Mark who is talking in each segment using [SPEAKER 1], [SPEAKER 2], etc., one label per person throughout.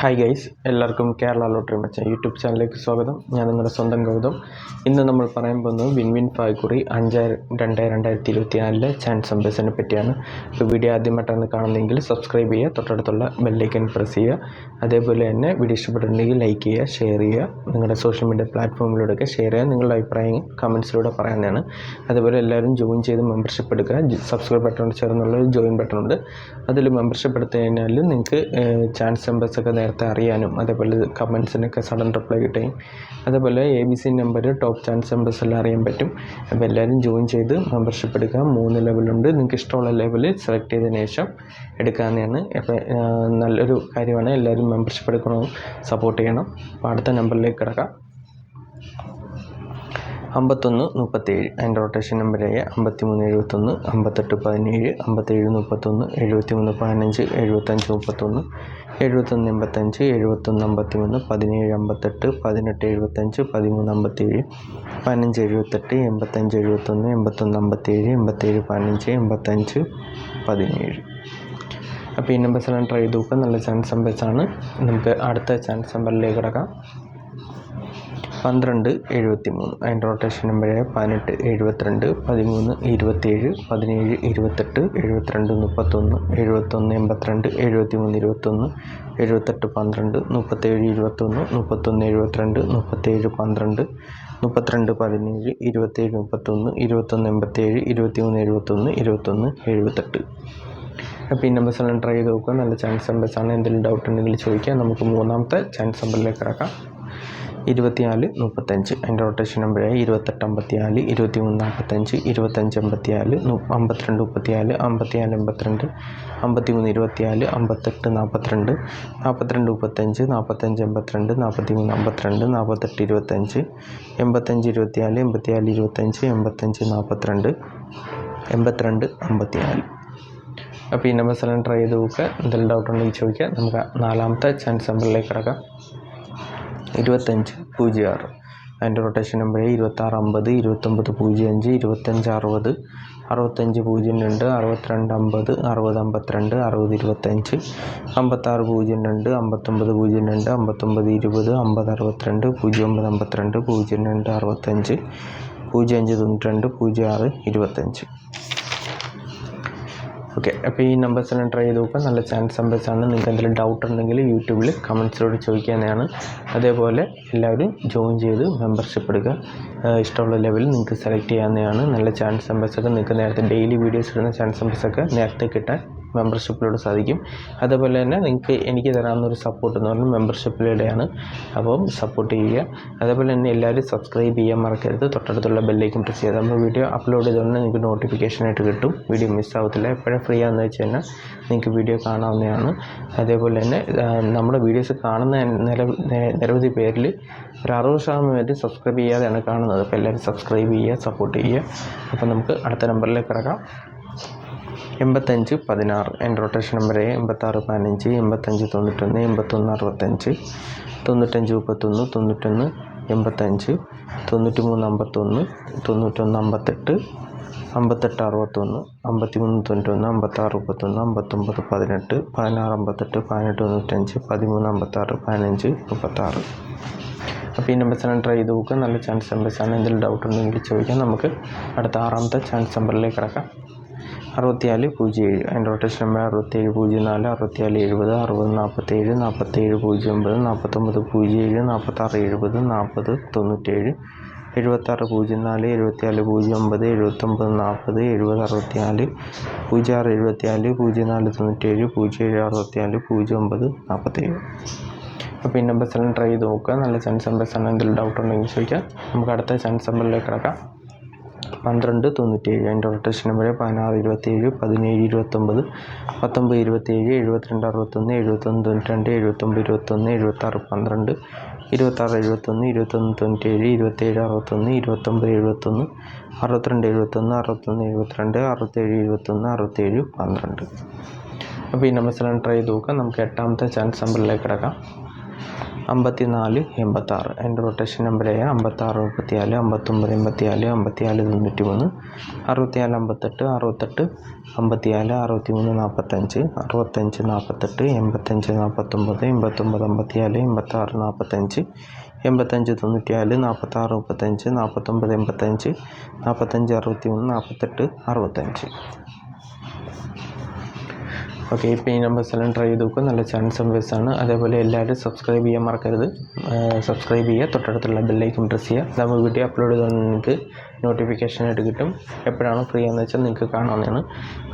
[SPEAKER 1] Hi guys, എല്ലാവർക്കും Kerala lottery മച്ചാൻ YouTube ചാനലിലേക്ക് സ്വാഗതം. ഞാൻ നിങ്ങളുടെ സ്വന്തം ഗൗതം. ഇന്ന് നമ്മൾ പറയാൻ പോകുന്നത് വിൻവിൻ ഫായ്ക്കുറി 5/2/2024 ചാൻസ് നമ്പേഴ്സിനെ പറ്റിയാണ്. ഇപ്പോൾ വീഡിയോ ആദ്യമായിട്ടാണ് കാണുന്നതെങ്കിൽ സബ്സ്ക്രൈബ് ചെയ്യുക, തൊട്ടടുത്തുള്ള ബെല്ലൈക്കൻ പ്രസ് ചെയ്യുക. അതേപോലെ തന്നെ വീഡിയോ ഇഷ്ടപ്പെട്ടിട്ടുണ്ടെങ്കിൽ ലൈക്ക് ചെയ്യുക, ഷെയർ ചെയ്യുക. നിങ്ങളുടെ സോഷ്യൽ മീഡിയ പ്ലാറ്റ്ഫോമിലൂടെയൊക്കെ ഷെയർ ചെയ്യുക. നിങ്ങളുടെ അഭിപ്രായം കമൻസിലൂടെ പറയുന്നതാണ്. അതേപോലെ എല്ലാവരും ജോയിൻ ചെയ്ത് മെമ്പർഷിപ്പ് എടുക്കുക. സബ്സ്ക്രൈബ് ബട്ടണോട് ചേർന്നുള്ള ഒരു ജോയിൻ ബട്ടണുണ്ട്. അതിൽ മെമ്പർഷിപ്പ് എടുത്തു കഴിഞ്ഞാൽ നിങ്ങൾക്ക് ചാൻസ് നമ്പേഴ്സൊക്കെ നേരത്തെ അറിയാനും അതേപോലെ കമൻസിനൊക്കെ സഡൻ റിപ്ലൈ കിട്ടുകയും അതേപോലെ ABC number top chance numbers എല്ലാം അറിയാൻ പറ്റും. അപ്പോൾ എല്ലാവരും ജോയിൻ ചെയ്ത് മെമ്പർഷിപ്പ് എടുക്കുക. 3 ലെവലുണ്ട്. നിങ്ങൾക്ക് ഇഷ്ടമുള്ള ലെവൽ സെലക്ട് ചെയ്തതിന് ശേഷം എടുക്കാവുന്നതാണ്. അപ്പോൾ നല്ലൊരു കാര്യമാണ്. എല്ലാവരും മെമ്പർഷിപ്പ് എടുക്കണം, സപ്പോർട്ട് ചെയ്യണം. അപ്പോൾ അടുത്ത നമ്പറിലേക്ക് കിടക്കാം. 5137 അതിൻ്റെ റൊട്ടേഷൻ നമ്പറായ 5371, 5817, 5731, 7315, 7531, 7185, 7153, 1758, 1875, 1357, 1578, 8571, 8157, 8715, 8517. അപ്പോൾ ഈ നമ്പേഴ്സെല്ലാം ട്രൈ ചെയ്ത് നോക്കുക. നല്ല ചാൻസ് നമ്പേഴ്സാണ്. നമുക്ക് അടുത്ത ചാൻസ് നമ്പറിലേക്ക് കിടക്കാം. 1273 അതിൻ്റെ റൊട്ടേഷൻ നമ്പറായ 1872, 1327, 1728, 7231, 7182, 7321, 7812, 3721, 3172, 3712, 3217, 2731, 2187, 2371, 2178. അപ്പോൾ ഈ നമ്പേഴ്സെല്ലാം ട്രൈ ചെയ്ത് നോക്കുക. നല്ല ചാൻസ് നമ്പേഴ്സാണ്. എന്തെങ്കിലും ഡൗട്ട് ഉണ്ടെങ്കിൽ ചോദിക്കാം. നമുക്ക് മൂന്നാമത്തെ ചാൻസ് നമ്പറിലേക്ക് കിടക്കാം. 2435 അതിൻ്റെ റൊട്ടേഷൻ നമ്പറായ 2854, 2345, 2584, 5234, 5482, 5324, 5842, 4235, 4582, 4352, 4825, 8524, 8425, 8542, 8254. അപ്പോൾ ഈ നമ്പേഴ്സെല്ലാം ട്രൈ ചെയ്ത് നോക്കുക. എന്തെങ്കിലും ഡൗട്ട് ഉണ്ടെങ്കിൽ ചോദിക്കുക. നമുക്ക് നാലാമത്തെ ചാൻസ് നമ്പറിലേക്ക് കിടക്കാം. 2506 അതിൻ്റെ റൊട്ടേഷൻ നമ്പർ 2650, 2905, 2560, 6502, 6250, 6052, 6025, 5602, 5902, 5920, 5062, 0952, 0265, 0592, 0625. ഓക്കെ, അപ്പോൾ ഈ നമ്പേഴ്സെല്ലാം ട്രൈ ചെയ്ത് നോക്കുക. നല്ല ചാൻസ് നമ്പേഴ്സാണ്. നിങ്ങൾക്ക് എന്തെങ്കിലും ഡൗട്ട് ഉണ്ടെങ്കിൽ യൂട്യൂബിൽ കമൻസിലൂടെ ചോദിക്കാവുന്നതാണ്. അതേപോലെ എല്ലാവരും ജോയിൻ ചെയ്ത് മെമ്പർഷിപ്പ് എടുക്കുക. ഇഷ്ടമുള്ള ലെവൽ നിങ്ങൾക്ക് സെലക്ട് ചെയ്യാവുന്നതാണ്. നല്ല ചാൻസ് നമ്പേഴ്സൊക്കെ നിങ്ങൾക്ക് നേരത്തെ ഡെയിലി വീഡിയോസ് ഇടുന്ന ചാൻസ് നമ്പേഴ്സൊക്കെ നേരത്തെ കിട്ടാൻ മെമ്പർഷിപ്പിലൂടെ സാധിക്കും. അതേപോലെ തന്നെ എനിക്ക് തരാവുന്നൊരു സപ്പോർട്ട് എന്ന് പറഞ്ഞാൽ മെമ്പർഷിപ്പിലൂടെയാണ്. അപ്പം സപ്പോർട്ട് ചെയ്യുക. അതേപോലെ തന്നെ എല്ലാവരും സബ്സ്ക്രൈബ് ചെയ്യാൻ മറക്കരുത്. തൊട്ടടുത്തുള്ള ബെല്ലൈക്കൻ പ്രസ് ചെയ്ത് നമ്മൾ വീഡിയോ അപ്ലോഡ് ചെയ്തുകൊണ്ട് നിങ്ങൾക്ക് നോട്ടിഫിക്കേഷനായിട്ട് കിട്ടും. വീഡിയോ മിസ്സാവത്തില്ല. എപ്പോഴും ഫ്രീ ആണെന്ന് വെച്ച് കഴിഞ്ഞാൽ നിങ്ങൾക്ക് വീഡിയോ കാണാവുന്നതാണ്. അതേപോലെ തന്നെ നമ്മുടെ വീഡിയോസ് കാണുന്ന നിരവധി പേരിൽ ഒരു 60% സബ്സ്ക്രൈബ് ചെയ്യാതെയാണ് കാണുന്നത്. അപ്പോൾ എല്ലാവരും സബ്സ്ക്രൈബ് ചെയ്യുക, സപ്പോർട്ട് ചെയ്യുക. അപ്പോൾ നമുക്ക് അടുത്ത നമ്പറിലേക്ക് കിടക്കാം. 8516 അതിൻ്റെ റൊട്ടേഷൻ നമ്പറായ 8615, 8591, 8165, 9531, 91 85, 9351, 9158, 5861, 5391, 5631, 5918, 1658, 1895, 1356, 1536. അപ്പോൾ ഈ നമ്പേഴ്സെല്ലാം ട്രൈ ചെയ്ത് നോക്കുക. നല്ല ചാൻസ് നമ്പേഴ്സാണ്. എന്തെങ്കിലും ഡൗട്ട് ഉണ്ടെങ്കിൽ ചോദിക്കാം. നമുക്ക് അടുത്ത ആറാമത്തെ ചാൻസ് നമ്പറിലേക്ക് കിടക്കാം. 6407 അതിൻ്റെ റൊട്ടേഷൻ നമ്പർ 6704, 6470, 6047, 4709, 4907, 4670, 4097, 7604, 7409, 7940, 7064, 0674, 0497, 0764, 0947. അപ്പോൾ ഈ നമ്പേഴ്സെല്ലാം ട്രൈ ചെയ്ത് നോക്കുക. നല്ല ചാൻസ് നമ്പേഴ്സാണ്. എന്തെങ്കിലും ഡൗട്ട് ഉണ്ടെങ്കിൽ ചോദിക്കാം. നമുക്ക് അടുത്ത ചാൻസ് നമ്പറിലേക്ക് കിടക്കാം. 1297 അതിൻ്റെ റൊട്ടേഷൻ നമ്പർ 1627, 1729, 1927, 7261, 7192, 7921, 7612, 2671, 2197, 2761, 2971, 6271, 6172, 6721, 6712. അപ്പോൾ ഈ നമ്പേഴ്സെല്ലാം ട്രൈ ചെയ്ത് നോക്കാം. നമുക്ക് എട്ടാമത്തെ ചാൻസ് നമ്പറിലേക്ക് കിടക്കാം. 54 86. എൻ്റെ റൊട്ടേഷൻ നമ്പറായ 56 34 59 84 54 93 64 58 68 54 63 45 65 48 85 49 89 54 86 45 85 94 46 35 49 85 45 63 48 65. ഓക്കെ, ഇപ്പോൾ ഈ നമ്പേഴ്സ് എല്ലാം ട്രൈ ചെയ്ത് നോക്കുക. നല്ല ചാൻസ് നമ്പേഴ്സാണ്. അതേപോലെ എല്ലാവരും സബ്സ്ക്രൈബ് ചെയ്യാൻ മറക്കരുത്. സബ്സ്ക്രൈബ് ചെയ്യുക, തൊട്ടടുത്തുള്ള ബെല്ലൈക്കൺ പ്രസ് ചെയ്യുക. നമ്മൾ വീഡിയോ അപ്ലോഡ് ചെയ്താൽ നിങ്ങൾക്ക് നോട്ടിഫിക്കേഷനായിട്ട് കിട്ടും. എപ്പോഴാണ് ഫ്രീ ആണെന്ന് വെച്ചാൽ നിങ്ങൾക്ക് കാണാവുന്നതാണ്.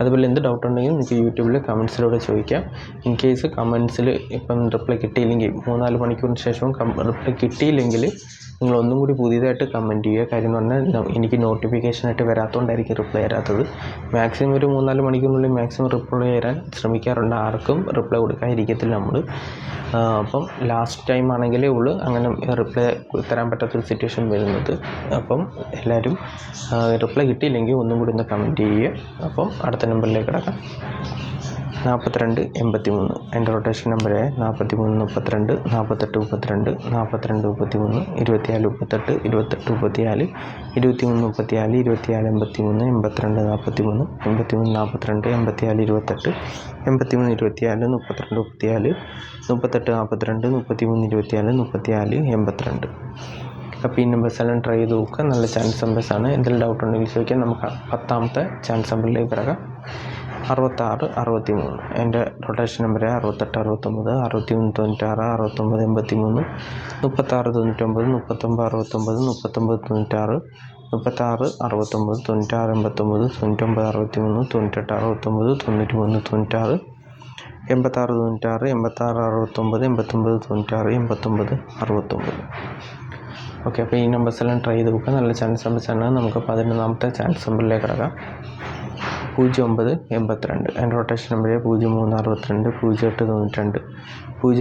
[SPEAKER 1] അതുപോലെ എന്ത് ഡൗട്ട് ഉണ്ടെങ്കിലും നിങ്ങൾക്ക് യൂട്യൂബിൽ കമൻസിലൂടെ ചോദിക്കാം. ഇൻ കേസ് കമൻസിൽ ഇപ്പം റിപ്ലൈ കിട്ടിയില്ലെങ്കിൽ 3-4 മണിക്കൂറിന് ശേഷവും റിപ്ലൈ കിട്ടിയില്ലെങ്കിൽ നിങ്ങൾ ഒന്നും കൂടി പുതിയതായിട്ട് കമൻറ്റ് ചെയ്യുക. കാര്യം എന്ന് പറഞ്ഞാൽ എനിക്ക് നോട്ടിഫിക്കേഷനായിട്ട് വരാത്തതുകൊണ്ടായിരിക്കും റിപ്ലൈ തരാത്തത്. മാക്സിമം ഒരു 3-4 മണിക്കൂറിനുള്ളിൽ മാക്സിമം റിപ്ലൈ തരാൻ ശ്രമിക്കാറുണ്ട്. ആർക്കും റിപ്ലൈ കൊടുക്കാതിരിക്കത്തില്ല നമ്മൾ. അപ്പം ലാസ്റ്റ് ടൈം ആണെങ്കിലേ ഉള്ളൂ അങ്ങനെ റിപ്ലൈ തരാൻ പറ്റാത്തൊരു സിറ്റുവേഷൻ വരുന്നത്. അപ്പം എല്ലാവരും റിപ്ലൈ കിട്ടിയില്ലെങ്കിൽ ഒന്നും കൂടി ഒന്ന് കമൻറ്റ് ചെയ്യുക. അപ്പം അടുത്ത നമ്പറിലേക്ക് കിടക്കാം. 42 83. എൻ്റെ റൊട്ടേഷൻ നമ്പറായ 43 32 48 32 42 33 24 38 28 34 23 34 24 83 82 43 83 42 84 28 83 24 32 34 38 42 33 24 34 82. അപ്പോൾ ഈ നമ്പേഴ്സ് എല്ലാം ട്രൈ ചെയ്ത് നോക്കുക. നല്ല ചാൻസ് നമ്പേഴ്സാണ്. എന്തെങ്കിലും ഡൗട്ട് ഉണ്ടെങ്കിൽ ചോദിക്കാം. നമുക്ക് 10ാമത്തെ ചാൻസ് നമ്പറിലേക്ക് കിടക്കാം. 66 63. എൻ്റെ റൊട്ടേഷൻ നമ്പർ 68 69 61 96 69 83 36 99 39 69 39 96 36 69 96 89 99 63 98 69 93 96 86 96 86 69 89 96 89 69. ഓക്കെ, അപ്പോൾ ഈ നമ്പേഴ്സ് എല്ലാം ട്രൈ ചെയ്ത് നോക്കുക. നല്ല ചാൻസ് നമ്പേഴ്സാണ്. നമുക്ക് 11ാമത്തെ ചാൻസ് നമ്പറിലേക്ക് കിടക്കാം. 09 82. എൻ്റെ റൊട്ടേഷൻ നമ്പർ 03 62 08 92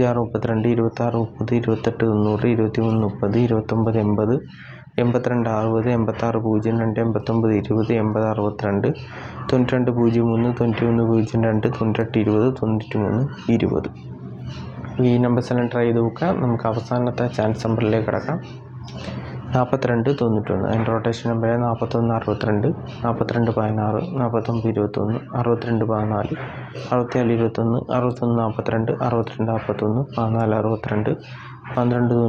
[SPEAKER 1] 06 32 26 30 28 90 23 30 29 80 82 60 86 02 89 20 80 62 92 03 91 02 98 20 93 20. ഈ നമ്പേഴ്സ് എല്ലാം ട്രൈ ചെയ്ത് നോക്കുക. നമുക്ക് അവസാനത്തെ ചാൻസ് നമ്പറിലേക്ക് കിടക്കാം. 42 91. എൻ്റെ റൊട്ടേഷൻ നമ്പർ 41 62 42 16 49 21 62 14 67 21 61 42 62 41 14 62 12 94 19 42 12 46 24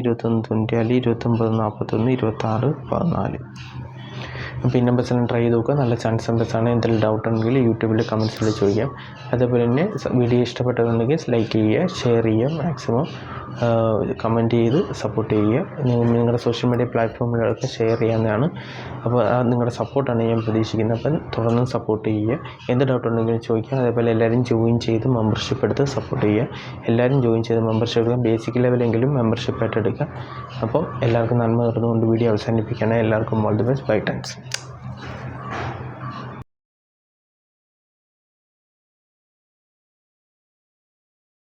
[SPEAKER 1] 61 21 94 29 41 26 14. അപ്പോൾ ഈ നമ്പേഴ്സ് എല്ലാം ട്രൈ ചെയ്ത് നോക്കുക. നല്ല ചാൻസ് നമ്പേഴ്സാണ്. എന്തെങ്കിലും ഡൗട്ട് ഉണ്ടെങ്കിൽ യൂട്യൂബിൽ കമൻസിൽ ചോദിക്കാം. അതേപോലെ തന്നെ വീഡിയോ ഇഷ്ടപ്പെട്ടതുണ്ടെങ്കിൽ ലൈക്ക് ചെയ്യുക, ഷെയർ ചെയ്യുക, മാക്സിമം കമൻറ്റ് ചെയ്ത് സപ്പോർട്ട് ചെയ്യുക. നിങ്ങളുടെ സോഷ്യൽ മീഡിയ പ്ലാറ്റ്ഫോമിലൊക്കെ ഷെയർ ചെയ്യാവുന്നതാണ്. അപ്പോൾ നിങ്ങളുടെ സപ്പോർട്ടാണ് ഞാൻ പ്രതീക്ഷിക്കുന്നത്. അപ്പം തുടർന്ന് സപ്പോർട്ട് ചെയ്യുക. എന്ത് ഡൗട്ട് ഉണ്ടെങ്കിലും ചോദിക്കാം. അതേപോലെ എല്ലാവരും ജോയിൻ ചെയ്ത് മെമ്പർഷിപ്പ് എടുത്ത് സപ്പോർട്ട് ചെയ്യുക. എല്ലാവരും ജോയിൻ ചെയ്ത് മെമ്പർഷിപ്പ് എടുക്കുക. ബേസിക് ലെവലെങ്കിലും മെമ്പർഷിപ്പായിട്ട് എടുക്കുക. അപ്പം എല്ലാവർക്കും നന്മ നേർന്നുകൊണ്ട് വീഡിയോ അവസാനിപ്പിക്കുകയാണ്. എല്ലാവർക്കും all the best. Bye times.